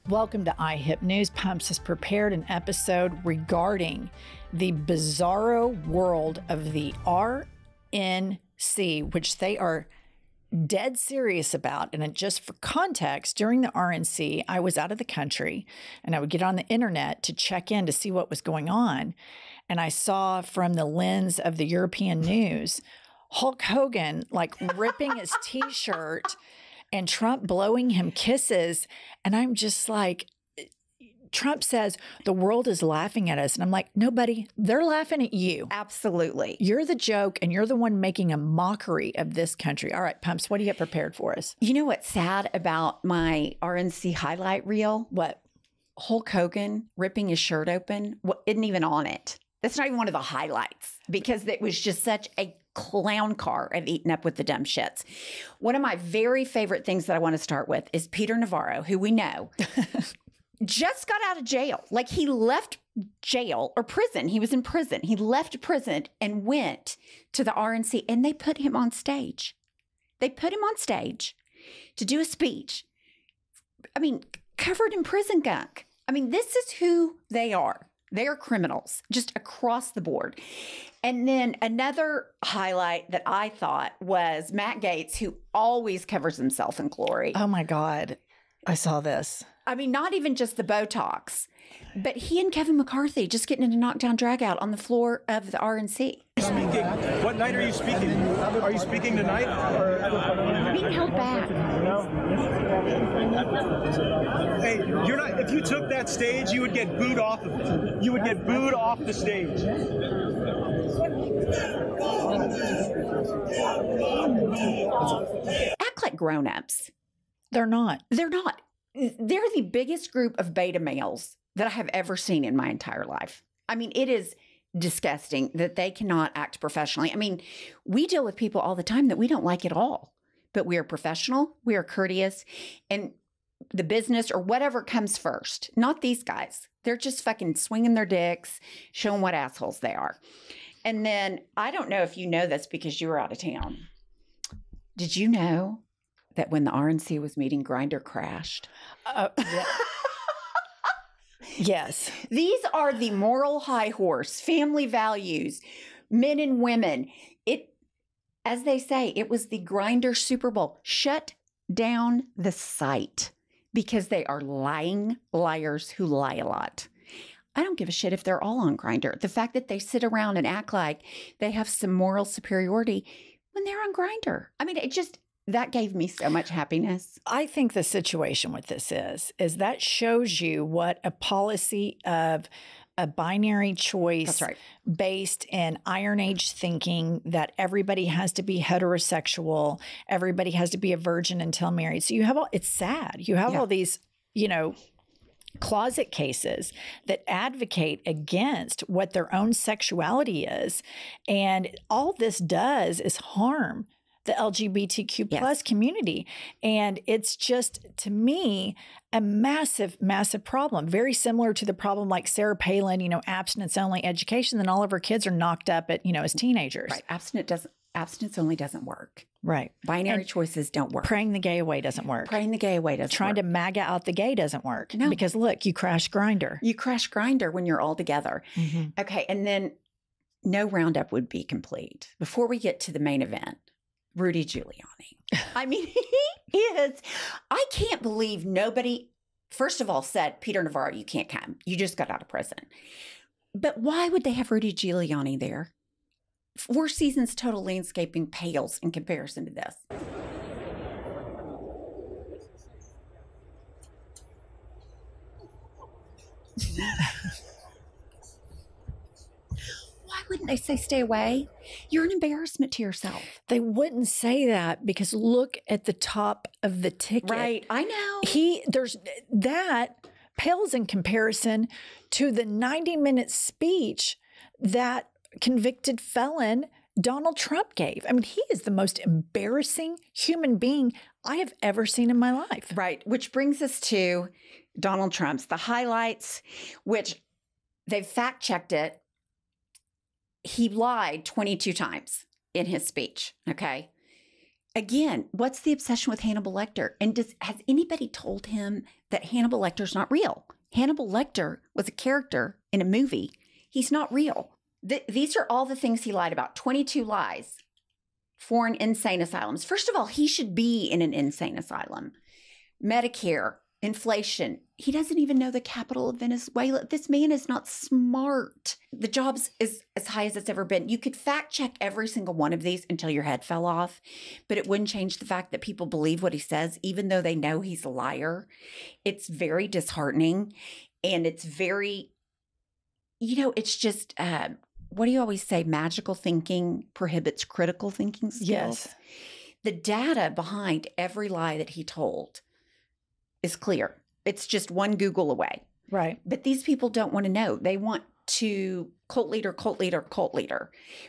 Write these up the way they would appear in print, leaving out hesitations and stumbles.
Welcome to IHIP News. Pumps has prepared an episode regarding the bizarro world of the RNC, which they are dead serious about. And just for context, during the RNC, I was out of the country and I would get on the internet to check in to see what was going on. And I saw from the lens of the European news, Hulk Hogan like ripping his t-shirt and Trump blowing him kisses. And I'm just like, Trump says the world is laughing at us. And I'm like, no, buddy, they're laughing at you. Absolutely. You're the joke and you're the one making a mockery of this country. All right, Pumps, what do you have prepared for us? You know what's sad about my RNC highlight reel? What? Hulk Hogan ripping his shirt open isn't even on it. That's not even one of the highlights because it was just such a clown car of eating up with the dumb shits. One of my very favorite things that I want to start with is Peter Navarro, who we know just got out of jail. Like he left jail or prison. He was in prison. He left prison and went to the RNC and they put him on stage. They put him on stage to do a speech. I mean, covered in prison gunk. I mean, this is who they are. They are criminals just across the board. And then another highlight that I thought was Matt Gaetz, who always covers himself in glory. Oh my God. I saw this. I mean, not even just the Botox, but he and Kevin McCarthy just getting into knockdown drag out on the floor of the RNC. Speaking. What night are you speaking? Are you speaking tonight? Or... Being held back. Hey, you're not. If you took that stage, you would get booed off of it. You would get booed off the stage. Act like grown-ups. They're not. They're not. They're the biggest group of beta males that I have ever seen in my entire life. I mean, it is disgusting that they cannot act professionally. I mean, we deal with people all the time that we don't like at all, but we are professional, we are courteous, and the business or whatever comes first. Not these guys. They're just fucking swinging their dicks, showing what assholes they are. And then, I don't know if you know this because you were out of town. Did you know that when the RNC was meeting, Grindr crashed? Yeah. Yes. These are the moral high horse, family values, men and women. It, as they say, it was the Grindr Super Bowl. Shut down the site because they are lying liars who lie a lot. I don't give a shit if they're all on Grindr. The fact that they sit around and act like they have some moral superiority when they're on Grindr. I mean, it just... that gave me so much happiness. I think the situation with this is that shows you what a policy of a binary choice based in Iron Age thinking that everybody has to be heterosexual, everybody has to be a virgin until married. So you have all, it's sad. You have all these, closet cases that advocate against what their own sexuality is. And all this does is harm the LGBTQ plus community. And it's just, to me, a massive, massive problem. Very similar to the problem like Sarah Palin, abstinence only education. Then all of her kids are knocked up at, as teenagers. Right. Abstinence only doesn't work. Right. Binary choices don't work. Praying the gay away doesn't work. Praying the gay away doesn't Trying work. to MAGA out the gay doesn't work. No. Because look, you crash Grindr. You crash Grindr when you're all together. Mm-hmm. Okay. And then no roundup would be complete. Before we get to the main event, Rudy Giuliani. I mean, he is. I can't believe nobody, first of all, said, Peter Navarro, you can't come. You just got out of prison. But why would they have Rudy Giuliani there? 4 Seasons Total Landscaping pales in comparison to this. Why wouldn't they say stay away? You're an embarrassment to yourself. They wouldn't say that because look at the top of the ticket. Right, I know. There's that pales in comparison to the 90-minute speech that convicted felon Donald Trump gave. I mean, he is the most embarrassing human being I have ever seen in my life. Right, which brings us to Donald Trump's, the highlights, which they've fact-checked it. He lied 22 times in his speech, okay? Again, what's the obsession with Hannibal Lecter? And has anybody told him that Hannibal Lecter's not real? Hannibal Lecter was a character in a movie. He's not real. These are all the things he lied about. 22 lies. Foreign insane asylums. First of all, he should be in an insane asylum. Medicare, inflation. He doesn't even know the capital of Venezuela. This man is not smart. The job's is as high as it's ever been. You could fact check every single one of these until your head fell off, but it wouldn't change the fact that people believe what he says, even though they know he's a liar. It's very disheartening, and it's very, it's just, what do you always say? Magical thinking prohibits critical thinking skills. Yes. The data behind every lie that he told is clear. It's just one Google away. Right. But these people don't want to know. They want to cult leader.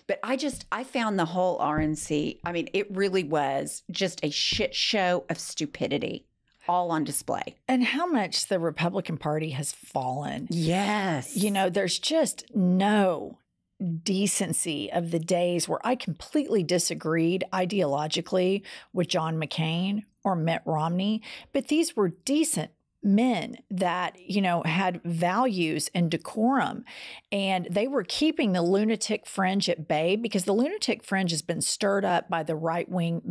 But I found the whole RNC, it really was just a shit show of stupidity, all on display. And how much the Republican Party has fallen. Yes. There's just no decency of the days where I completely disagreed ideologically with John McCain or Mitt Romney, but these were decent men that, had values and decorum, and they were keeping the lunatic fringe at bay, because the lunatic fringe has been stirred up by the right-wing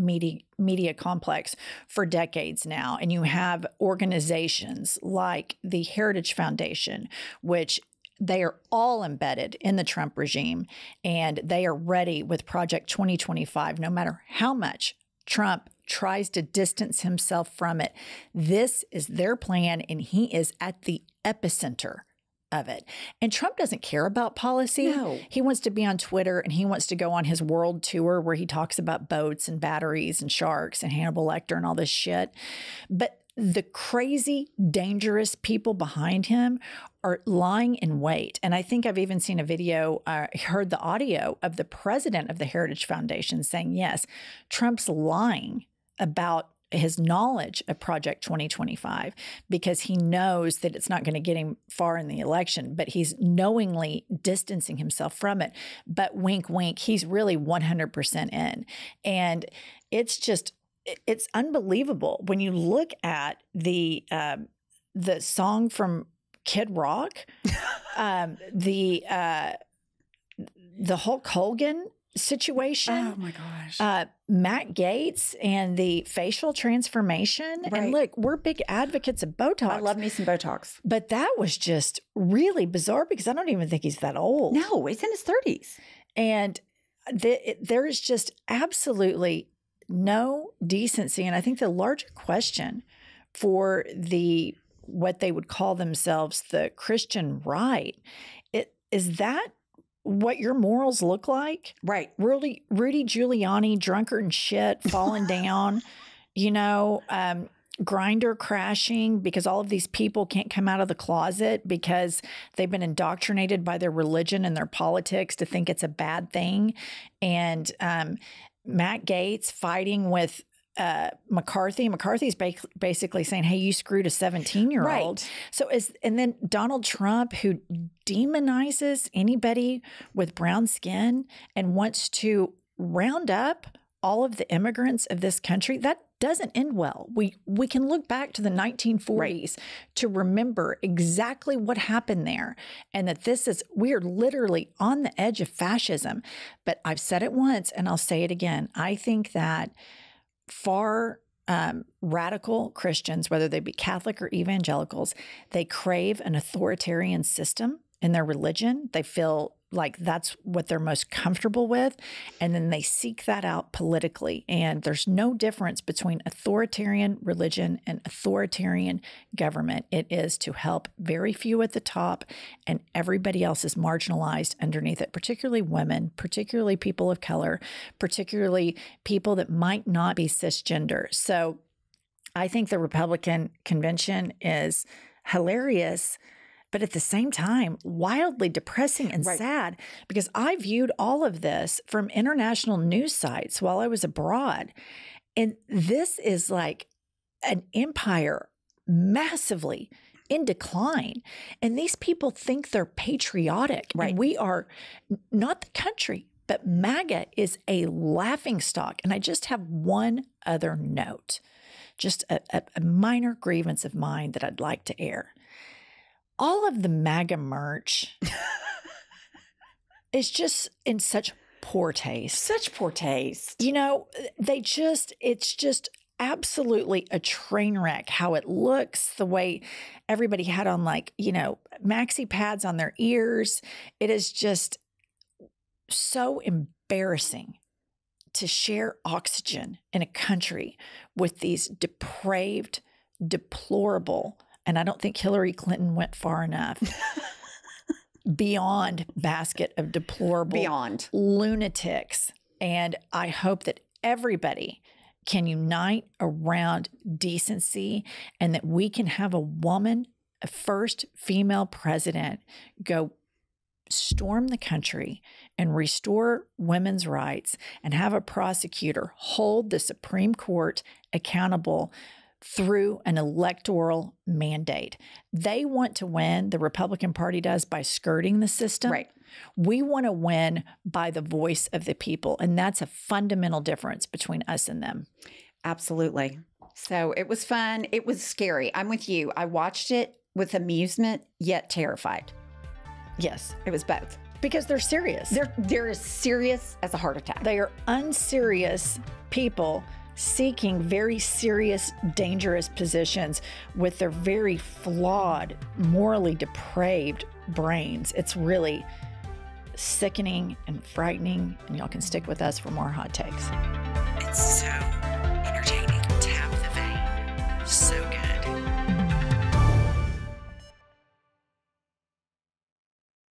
media complex for decades now. And you have organizations like the Heritage Foundation, which they are all embedded in the Trump regime, and they are ready with Project 2025, no matter how much Trump tries to distance himself from it. This is their plan, and he is at the epicenter of it. And Trump doesn't care about policy. No. He wants to be on Twitter, and he wants to go on his world tour where he talks about boats and batteries and sharks and Hannibal Lecter and all this shit. But the crazy, dangerous people behind him are lying in wait. And I think I've even seen a video, heard the audio of the president of the Heritage Foundation saying, yes, Trump's lying about his knowledge of Project 2025 because he knows that it's not going to get him far in the election, but he's knowingly distancing himself from it. But wink, wink, he's really 100% in. And it's unbelievable when you look at the song from Kid Rock, the Hulk Hogan situation. Oh my gosh. Matt Gaetz and the facial transformation. Right. And look, we're big advocates of Botox. I love me some Botox. But that was just really bizarre because I don't even think he's that old. No, he's in his 30s. And there is just absolutely no decency. And I think the larger question for what they would call themselves the Christian right, is that what your morals look like? Right. Rudy Giuliani, drunkard and shit, falling down, grinder crashing because all of these people can't come out of the closet because they've been indoctrinated by their religion and their politics to think it's a bad thing. And Matt Gaetz fighting with McCarthy. McCarthy's basically saying, hey, you screwed a 17-year-old. Right. So and then Donald Trump, who demonizes anybody with brown skin and wants to round up all of the immigrants of this country, that doesn't end well. We can look back to the 1940s right. to remember exactly what happened there, and that we are literally on the edge of fascism. But I've said it once and I'll say it again. I think that far radical Christians, whether they be Catholic or evangelicals, they crave an authoritarian system in their religion. They feel like that's what they're most comfortable with. And then they seek that out politically. And there's no difference between authoritarian religion and authoritarian government. It is to help very few at the top, and everybody else is marginalized underneath it, particularly women, particularly people of color, particularly people that might not be cisgender. So I think the Republican convention is hilarious, but at the same time, wildly depressing and right. sad, because I viewed all of this from international news sites while I was abroad. And this is like an empire massively in decline. And these people think they're patriotic. Right. And we are not the country. But MAGA is a laughingstock. And I just have one other note, just a minor grievance of mine that I'd like to air. All of the MAGA merch is just in such poor taste. Such poor taste. You know, it's just absolutely a train wreck how it looks, the way everybody had on, like, you know, maxi pads on their ears. It is just so embarrassing to share oxygen in a country with these depraved, deplorable, and I don't think Hillary Clinton went far enough, beyond basket of deplorable lunatics. And I hope that everybody can unite around decency and that we can have a woman, a first female president, go storm the country and restore women's rights and have a prosecutor hold the Supreme Court accountable through an electoral mandate. They want to win, the Republican Party does, by skirting the system. Right. We want to win by the voice of the people. And that's a fundamental difference between us and them. Absolutely. So it was fun. It was scary. I'm with you. I watched it with amusement, yet terrified. Yes. It was both. Because they're serious. They're as serious as a heart attack. They are unserious people seeking very serious, dangerous positions with their very flawed, morally depraved brains. It's really sickening and frightening, and y'all can stick with us for more hot takes. It's so entertaining. Tap the vein. So